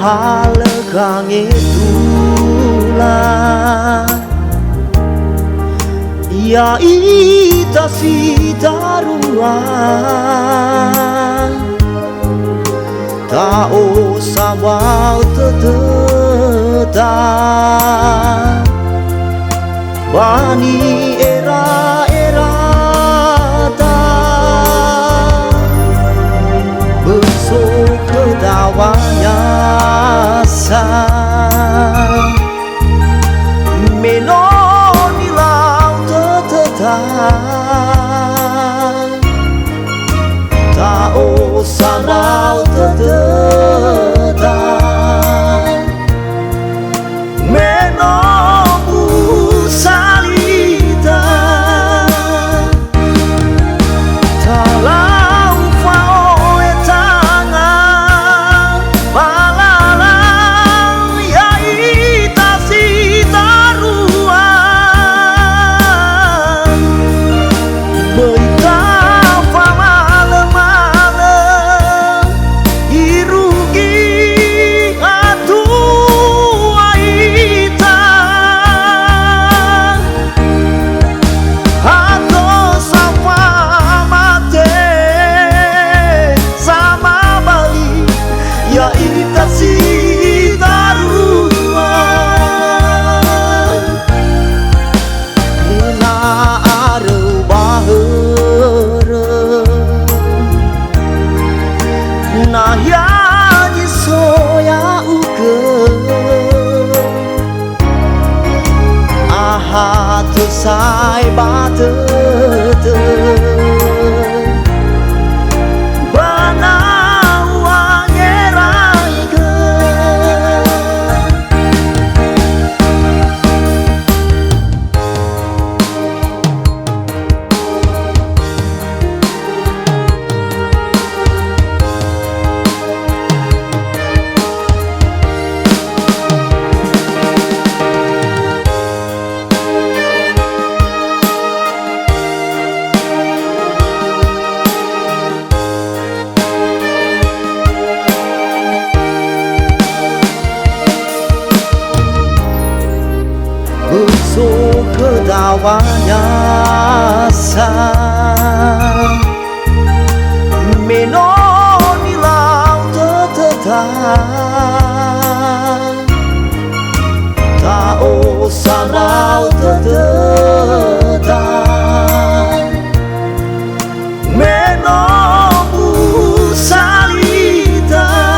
halagang itulah ya ita si taruhan tao sawau teteta bani era ta besok kedawanya sa menoni lau teteta tao sawau teteta sai ba tơ tơ banawa ngerai ke besok kedawanya sa menoni lau teteta tao sanau teteta menobu salita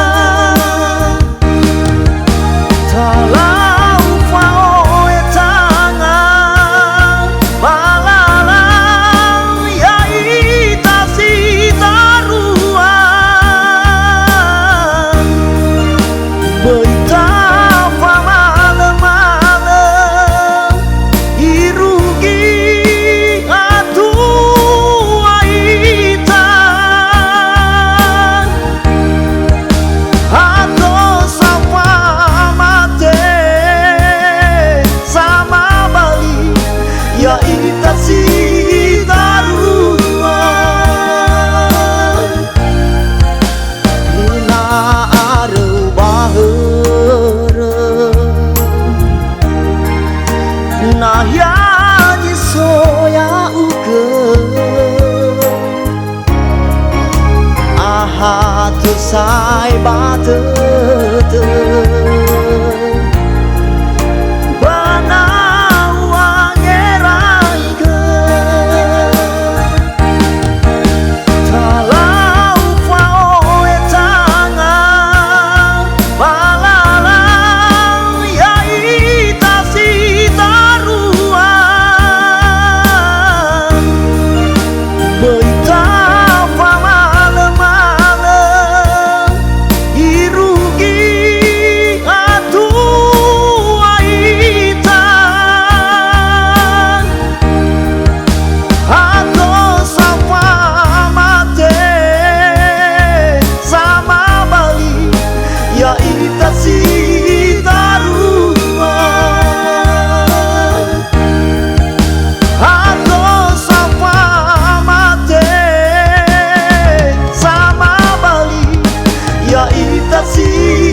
sai ba tơ tơ banawa ngerai ke talau fao etanga balalang ya ita si taruhan beita ita si